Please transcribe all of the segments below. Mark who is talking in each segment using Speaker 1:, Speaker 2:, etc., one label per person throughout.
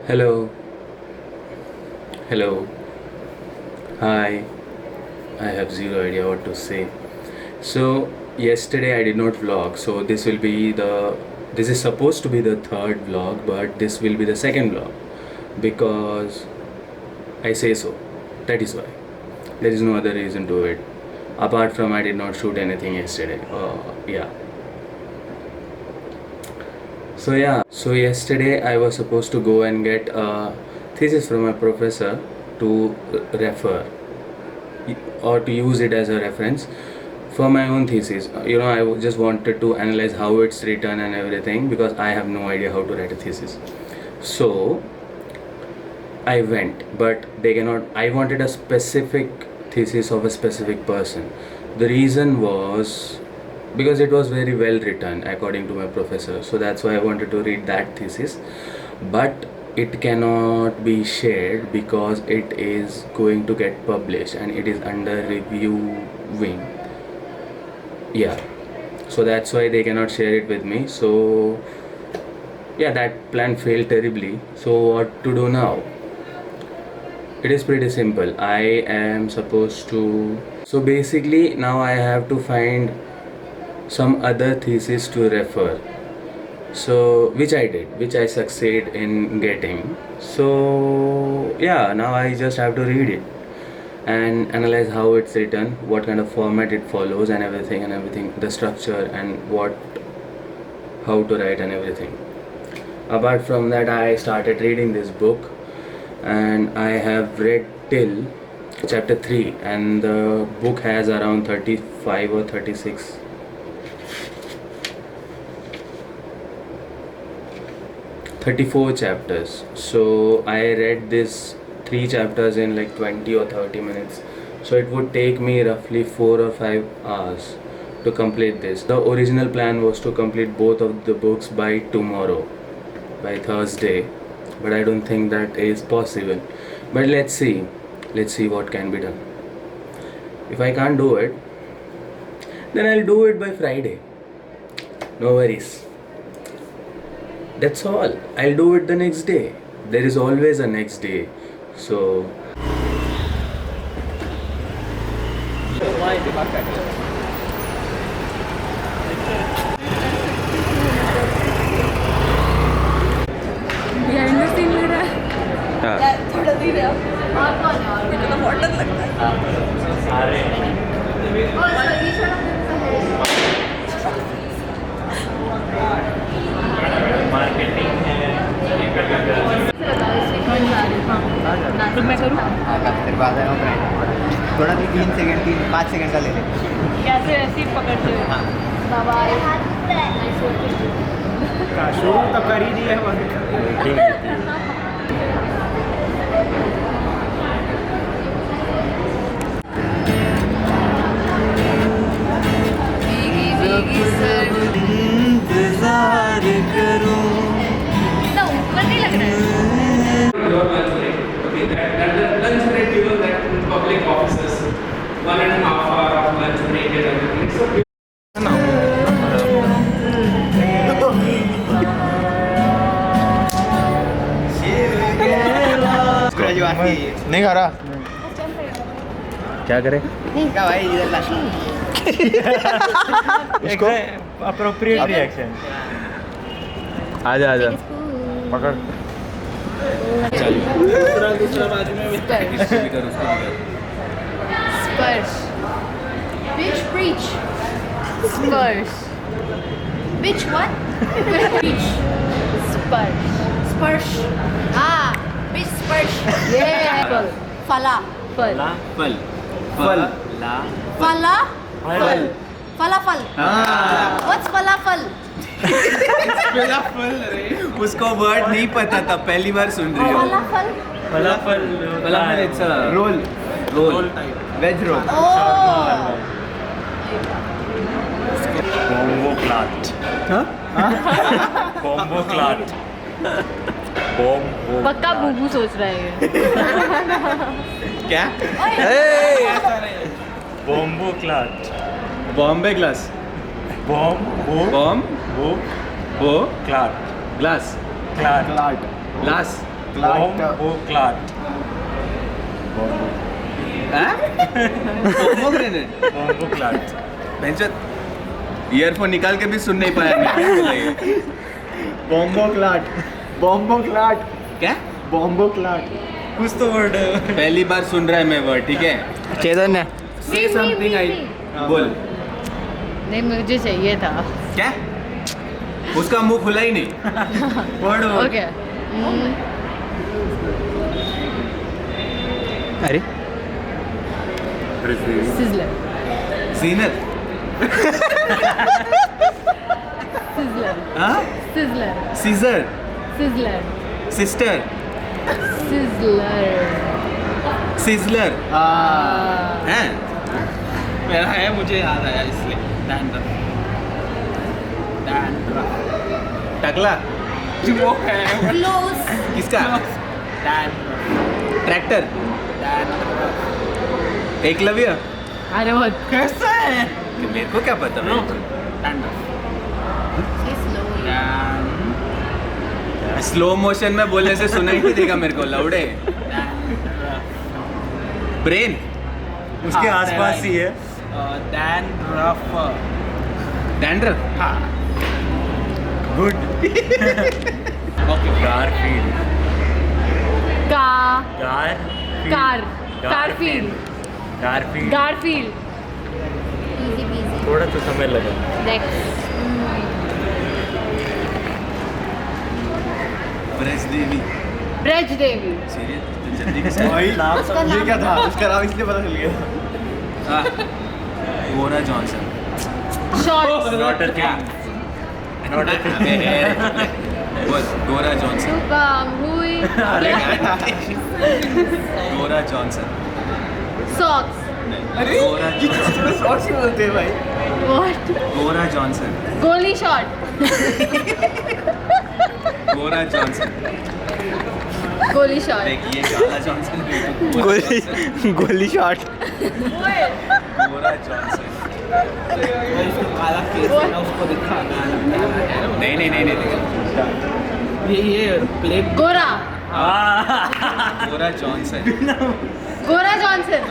Speaker 1: Hello, hello, hi. I have zero idea what to say. So, yesterday I did not vlog, so this is supposed to be the third vlog, but this will be the second vlog because I say so. That is why. There is no other reason to it. Apart from I did not shoot anything yesterday. Yeah. So yesterday I was supposed to go and get a thesis from a professor to refer or to use it as a reference for my own thesis. I just wanted to analyze how it's written and everything because I have no idea how to write a thesis. So I went, but they cannot. I wanted a specific thesis of a specific person. The reason was because it was very well written according to my professor, so that's why I wanted to read that thesis, but it cannot be shared because it is going to get published and it is under reviewing. Yeah, so that's why they cannot share it with me. So yeah, that plan failed terribly. So what to do now? It is pretty simple. I am supposed to, so basically now I have to find some other thesis to refer, so which I succeed in getting. So yeah, now I just have to read it and analyze how it's written, what kind of format it follows, and everything, the structure and what, how to write and everything. Apart from that, I started reading this book and I have read till chapter 3, and the book has around 35 or 36 34 chapters. So I read this 3 chapters in like 20 or 30 minutes. So it would take me roughly 4 or 5 hours to complete this. The original plan was to complete both of the books by tomorrow, by Thursday, but I don't think that is possible. But let's see what can be done. If I can't do it, then I'll do it by Friday. No worries. That's all. I'll do it the next day. There is always a next day. So
Speaker 2: behind the scene मेरा
Speaker 3: थोड़ा धीरे मेरे को modern लगता है।
Speaker 2: मैं करूँ
Speaker 4: तेरे पास है ना थोड़ा 5 सेकंड का ले ले।
Speaker 2: कैसे ऐसे ही पकड़ते हुए
Speaker 4: शुरू तो कर ही दिया इंतजार करूं
Speaker 2: इतना ऊपर नहीं लग रहा है।
Speaker 1: your lunch break. Okay, that lunch break, that in public offices, 1.5 hour of lunch break and everything. So
Speaker 4: नहीं खा रहा क्या करे क्या भाई इधर ला उसको अप्रोप्रिएट रिएक्शन आजा आजा पकड़
Speaker 1: दूसरा बाजू में
Speaker 3: स्पर्श Which breach?
Speaker 2: स्पर्श
Speaker 3: Which what? Breach.
Speaker 2: स्पर्श
Speaker 3: Sparsh. Ah, which sparsh?
Speaker 2: फल
Speaker 3: Fala.
Speaker 2: फल
Speaker 1: फल
Speaker 4: फल
Speaker 3: Fala.
Speaker 4: फल
Speaker 3: Falafel. What's falafel?
Speaker 4: उसको वर्ड नहीं पता था पहली बार सुन रही हो
Speaker 3: Falafel.
Speaker 4: Falafel it's a roll veg roll
Speaker 3: Oh.
Speaker 5: Bombo clat. Bombo clat. Bombo.
Speaker 2: पक्का बूबू सोच रहा है
Speaker 4: क्या
Speaker 5: Bombo clat.
Speaker 4: Bombay glass
Speaker 5: Bombo.
Speaker 4: बॉम
Speaker 5: Bo.
Speaker 4: बो
Speaker 5: Clat.
Speaker 4: Glass
Speaker 5: Clat.
Speaker 4: Glass
Speaker 5: Bombo clot.
Speaker 1: Pomegranate
Speaker 5: Bombo clot.
Speaker 1: बेंचत ईयरफोन निकाल के भी सुन नहीं पाया मैं।
Speaker 4: बॉम्बो क्लाट, बॉम्बो क्लाट,
Speaker 1: क्या
Speaker 4: बॉम्बो क्लाट।
Speaker 5: कुछ तो वर्ड है.
Speaker 1: पहली बार सुन रहा है मैं वर्ड, ठीक है?
Speaker 4: चैतन्य
Speaker 1: Say something I बोल।
Speaker 2: नहीं मुझे चाहिए था.
Speaker 1: क्या? उसका मुंह खुला ही नहीं। Word
Speaker 2: okay.
Speaker 4: अरे
Speaker 2: सिजलर.
Speaker 1: सीनत
Speaker 2: सिजलर.
Speaker 1: हाँ
Speaker 2: sizzler.
Speaker 1: Caesar
Speaker 2: sizzler.
Speaker 1: Sister
Speaker 2: sizzler.
Speaker 1: Sizzler हैं?
Speaker 4: मेरा है, मुझे याद आया इसलिए। डैंड्रफ,
Speaker 1: टकला
Speaker 4: वो है
Speaker 3: Close.
Speaker 1: किसका?
Speaker 4: Dandruff,
Speaker 1: tractor
Speaker 4: dandruff.
Speaker 1: एकलव्य
Speaker 2: अरे बहुत.
Speaker 4: कैसा है?
Speaker 1: मेरे को क्या पता?
Speaker 4: Dandruff,
Speaker 3: Say slowly.
Speaker 1: Slow motion में बोलने से सुनाई नहीं देगा मेरे को लौड़े। ब्रेन
Speaker 5: उसके आसपास ही है.
Speaker 4: डैंड्रफ,
Speaker 1: डैंड्रफ
Speaker 4: हाँ।
Speaker 5: Good. Garfield.
Speaker 2: का.
Speaker 5: Garfield.
Speaker 2: कारफील्ड.
Speaker 5: Garfield.
Speaker 2: Garfield.
Speaker 3: Easy peasy.
Speaker 5: थोड़ा तो समय लगा.
Speaker 2: नेक्स्ट.
Speaker 1: ब्रज देवी
Speaker 2: ब्रज देवी.
Speaker 1: सीरियस जल्दी से
Speaker 5: नाम
Speaker 4: ये क्या था? उसका नाम इसलिए पता चल गया।
Speaker 1: गोरा Johnson
Speaker 2: shorts.
Speaker 5: Not a thing. Not a thing.
Speaker 1: गोरा जॉनसन
Speaker 2: काम हुई.
Speaker 1: गोरा जॉनसन
Speaker 2: सॉक्स.
Speaker 1: गोरा जॉनसन
Speaker 4: शॉर्ट्स ही बोलते हैं भाई।
Speaker 2: व्हाट.
Speaker 1: गोरा जॉनसन
Speaker 2: गोली शॉट.
Speaker 1: गोरा जॉनसन
Speaker 2: गोली शॉट.
Speaker 1: देखिए काला जॉनसन
Speaker 4: गोली शॉट।
Speaker 1: गोरा जॉनसन
Speaker 4: काला केस है ना, उसको दिखाना है।
Speaker 1: नहीं
Speaker 4: ये प्लेट
Speaker 2: गोरा.
Speaker 1: गोरा जॉनसन
Speaker 2: गोरा जॉनसन.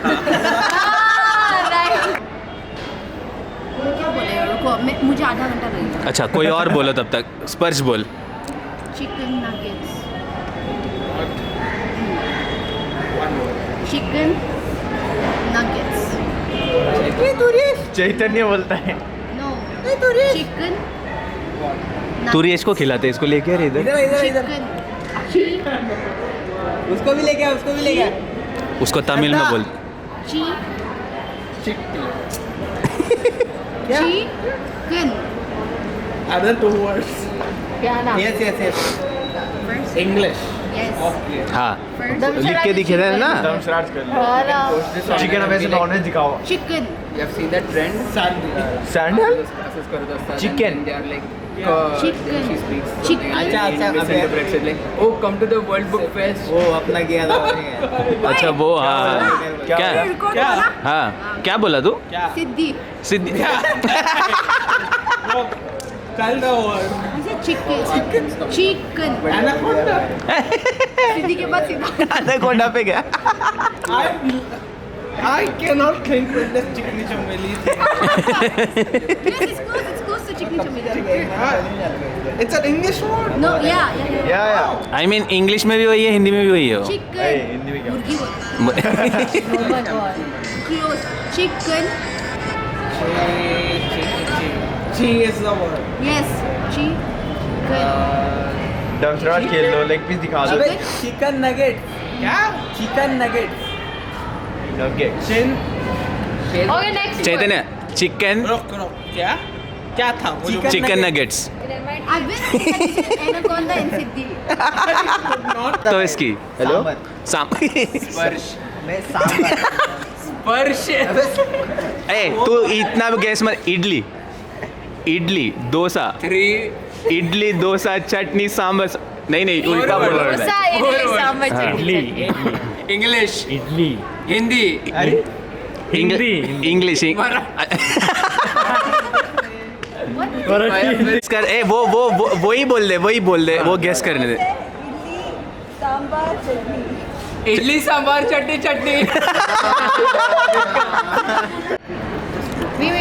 Speaker 2: राइट.
Speaker 3: क्या बोलेगा? रुको, मुझे आधा घंटा लगेगा.
Speaker 1: अच्छा कोई और बोलो तब तक। स्पर्श बोल।
Speaker 3: Chicken nuggets. Chicken nuggets.
Speaker 4: चैतन्य बोलता है।
Speaker 3: No. Chicken.
Speaker 1: तू रेश को खिलाते इसको लेके आ रहे इधर।
Speaker 3: Chicken.
Speaker 4: उसको भी लेके आ, उसको भी लेके आ।
Speaker 1: उसको तमिल में बोल।
Speaker 3: Chicken.
Speaker 4: Other two words.
Speaker 2: क्या नाम?
Speaker 4: Yes.
Speaker 3: First.
Speaker 4: English.
Speaker 3: Yes.
Speaker 1: हाँ
Speaker 3: First.
Speaker 4: लिख के दिखे थे ना।
Speaker 3: Chicken
Speaker 4: चिकन वैसे नॉनवेज दिखाओ।
Speaker 3: Chicken.
Speaker 6: You have seen that trend?
Speaker 4: Sandal?
Speaker 6: Classes karo the
Speaker 4: Chicken.
Speaker 6: They are like
Speaker 3: Chicken.
Speaker 6: she speaks.
Speaker 3: Chicken.
Speaker 6: अच्छा
Speaker 4: अबे
Speaker 6: like oh come to the World Book Fest.
Speaker 4: वो अपना किया था।
Speaker 1: अच्छा वो हाँ क्या
Speaker 3: Record हो ना?
Speaker 1: हाँ क्या बोला तू?
Speaker 3: सिद्धि.
Speaker 1: सिद्धि
Speaker 4: कल का वर्ड।
Speaker 3: ऐसे chicken. Chicken. सिद्धि के बाद सीधा.
Speaker 1: अनाकोंडा पे गया।
Speaker 4: I cannot think with this chicken chumeli.
Speaker 3: Yes, it's close to chicken chumeli.
Speaker 4: It's an English word.
Speaker 3: No, yeah.
Speaker 4: Yeah.
Speaker 1: I mean English में भी वही है हिंदी में भी वही है वो।
Speaker 3: Chicken.
Speaker 4: हिंदी में क्या?
Speaker 3: मुर्गी बोल.
Speaker 2: Oh my god.
Speaker 3: Close. Chicken.
Speaker 4: Chi is the word.
Speaker 3: Yes. Chicken.
Speaker 4: डमशराट खेल लो, लेग पीस दिखा दो।
Speaker 3: Chicken.
Speaker 6: Chicken nugget.
Speaker 4: क्या?
Speaker 6: Chicken nuggets.
Speaker 4: Nugget.
Speaker 2: Okay next.
Speaker 1: Chaitanya chicken
Speaker 4: रुक क्या? क्या था?
Speaker 1: Chicken nuggets
Speaker 3: I've been anaconda in Siddhi.
Speaker 1: तो इसकी
Speaker 4: हेलो?
Speaker 1: साम
Speaker 6: Sparsh.
Speaker 4: मैं सांबर।
Speaker 6: Sparsh.
Speaker 1: ए तू इतना भी गैस मत। इडली डोसा इडली डोसा चटनी सांबर नहीं उल्टा बोल रहा है।
Speaker 2: Dosa idli sambar chutney.
Speaker 6: English.
Speaker 5: Idli.
Speaker 6: Hindi.
Speaker 1: English कर। ए वो ही बोल दे वो गैस करने दे।
Speaker 6: इडली सांबार चटनी चटनी.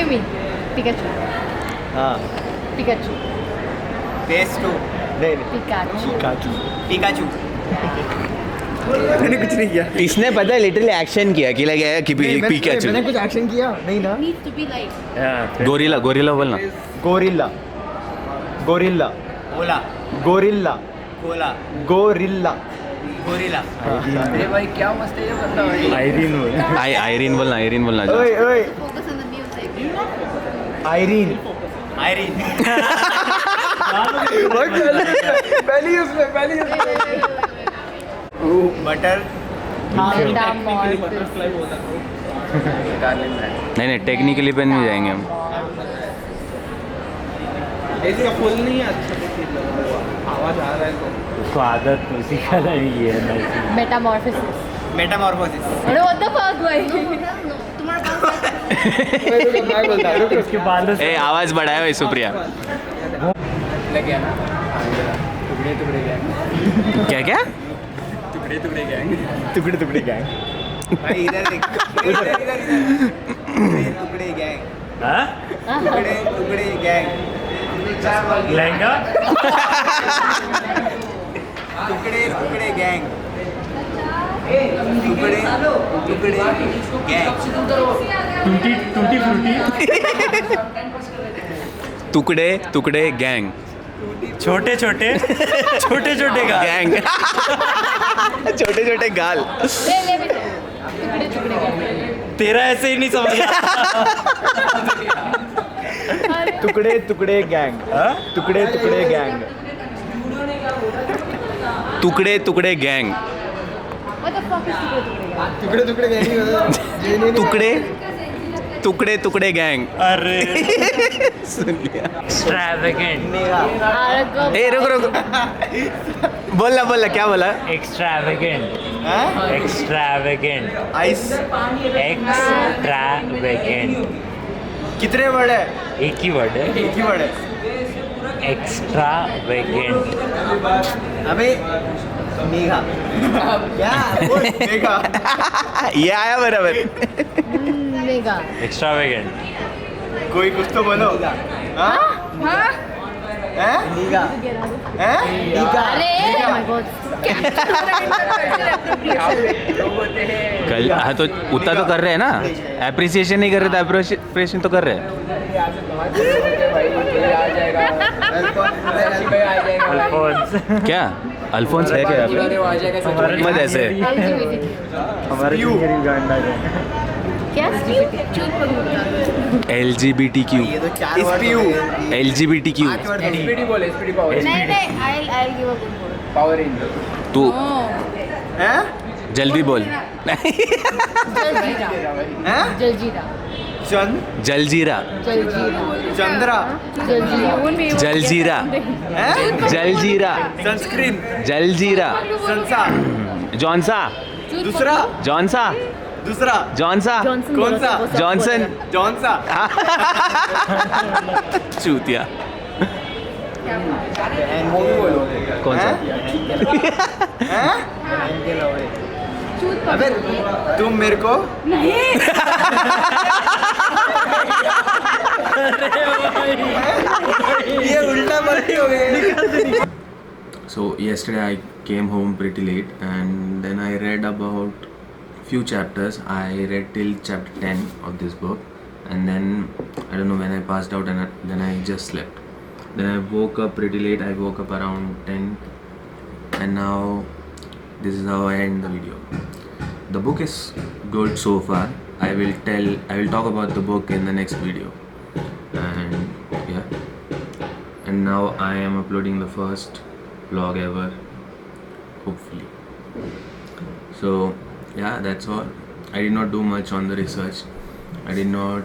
Speaker 3: मी पिकाचू
Speaker 4: हाँ
Speaker 3: पिकाचू
Speaker 5: PS2
Speaker 4: नहीं
Speaker 3: पिकाचू
Speaker 5: पिकाचू.
Speaker 4: मैंने कुछ नहीं किया.
Speaker 7: इसने पता है लिटरली एक्शन किया कि लगे कि पिकाचू.
Speaker 4: मैंने कुछ एक्शन किया नहीं ना.
Speaker 3: Needs to be like
Speaker 7: gorilla gorilla बोलना.
Speaker 4: गोरिल्ला गोरिल्ला
Speaker 5: ओला
Speaker 4: गोरिल्ला
Speaker 5: कोला
Speaker 4: गोरिल्ला.
Speaker 5: गोरिला.
Speaker 6: अरे भाई क्या मस्त है ये बंदा भाई.
Speaker 4: आयरीन बोल.
Speaker 7: आयरीन बोलना.
Speaker 4: ओए ओए
Speaker 3: focus on the music
Speaker 4: Irene.
Speaker 5: Irene.
Speaker 4: पहली उसमें
Speaker 5: बटर.
Speaker 7: नहीं टेक्निकली पे नहीं जाएंगे हम.
Speaker 6: इसका फुल नहीं है अच्छा आवाज आ रहा है तो.
Speaker 8: उसको आदत उसी का नहीं है.
Speaker 3: Metamorphosis
Speaker 5: Metamorphosis.
Speaker 3: अरे व्हाट द फक भाई तुम्हारा
Speaker 8: उसके बालों से
Speaker 7: ए आवाज बढ़ाया भाई सुप्रिया.
Speaker 6: लग गया ना. टुकड़े टुकड़े गैंग.
Speaker 7: क्या
Speaker 6: टुकड़े टुकड़े गैंग.
Speaker 4: टुकड़े टुकड़े गैंग.
Speaker 5: भाई इधर देख. इधर टुकड़े गैंग.
Speaker 8: हाँ?
Speaker 5: टुकड़े टुकड़े गैंग.
Speaker 8: लहंगा
Speaker 5: टुकड़े टुकड़े गैंग. टुकड़े टुकड़े गैंग.
Speaker 8: टूटी टूटी फ्रूटी
Speaker 7: टुकड़े टुकड़े गैंग.
Speaker 8: छोटे छोटे छोटे छोटे का
Speaker 7: गैंग. छोटे छोटे गाल.
Speaker 3: ले टुकड़े टुकड़े
Speaker 8: तेरा ऐसे ही नहीं समझ.
Speaker 4: टुकड़े टुकड़े गैंग. टुकड़े टुकड़े गैंग.
Speaker 7: टुकड़े टुकड़े gang.
Speaker 3: What the fuck is
Speaker 4: टुकड़े टुकड़े गैंग.
Speaker 7: टुकड़े टुकड़े टुकड़े गैंग.
Speaker 8: अरे
Speaker 7: सुन लिया.
Speaker 8: एक्सट्रावेगेंट
Speaker 7: ए रुक बोलना क्या बोला.
Speaker 8: Extravagant extravagant
Speaker 5: ice.
Speaker 8: एक्सट्रावेगेंट.
Speaker 5: कितने वर्ड है?
Speaker 8: एक ही वर्ड है.
Speaker 5: एक ही वर्ड है.
Speaker 8: एक्स्ट्रावेगेंट.
Speaker 5: अबे मेघा. क्या बोल मेघा.
Speaker 7: ये आया बराबर.
Speaker 3: Mega
Speaker 8: extravagant.
Speaker 5: कोई कुछ तो बोलो. हाँ हैं? मीगा. हैं? मीगा.
Speaker 3: अरे माय गॉड
Speaker 7: कल हाँ तो उतना तो कर रहे हैं ना. एप्रिसिएशन नहीं कर रहे तो एप्रिसिएशन तो कर रहे हैं.
Speaker 8: अल्फोंस.
Speaker 7: क्या अल्फोंस है क्या
Speaker 6: आ जाएगा.
Speaker 7: मत ऐसे.
Speaker 4: हमारे युगांडा के.
Speaker 3: क्या
Speaker 7: LGBTQ.
Speaker 5: ये तो 4 वर्ड.
Speaker 7: LGBTQ.
Speaker 6: स्पीडी बोले स्पीडी पावर.
Speaker 3: नहीं I give a good word
Speaker 6: power ranger.
Speaker 7: तू
Speaker 5: हैं?
Speaker 7: जल्दी बोल.
Speaker 3: जलजीरा
Speaker 5: हैं?
Speaker 3: जलजीरा
Speaker 5: चंद.
Speaker 7: जलजीरा.
Speaker 3: जलजीरा
Speaker 5: चंद्रा.
Speaker 3: जलजीरा
Speaker 7: जलजीरा.
Speaker 5: हैं?
Speaker 7: जलजीरा.
Speaker 5: सनस्क्रीन.
Speaker 7: जलजीरा.
Speaker 5: संसा.
Speaker 7: जॉनसा.
Speaker 5: दूसरा.
Speaker 7: जॉनसा.
Speaker 5: दूसरा.
Speaker 7: जॉनसा.
Speaker 5: कौन सा?
Speaker 7: जॉनसन.
Speaker 5: जॉनसा.
Speaker 7: चूतिया.
Speaker 5: मूवी बोलो.
Speaker 7: कौन सा.
Speaker 5: हैं? अबे तुम मेरे को ये उल्टा मत हो गए.
Speaker 1: So yesterday I came home pretty late and then I read about few chapters. I read till chapter 10 of this book and then I don't know when I passed out and then I just slept. Then I woke up pretty late. I woke up around 10 and now this is how I end the video. The book is good so far. I will talk about the book in the next video. And yeah. And now I am uploading the first vlog ever, hopefully. So yeah, that's all. I did not do much on the research. I did not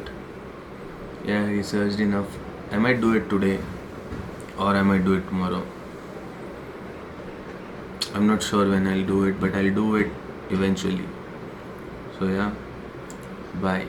Speaker 1: researched enough. I might do it today or I might do it tomorrow. I'm not sure when I'll do it, but I'll do it eventually. So yeah, bye.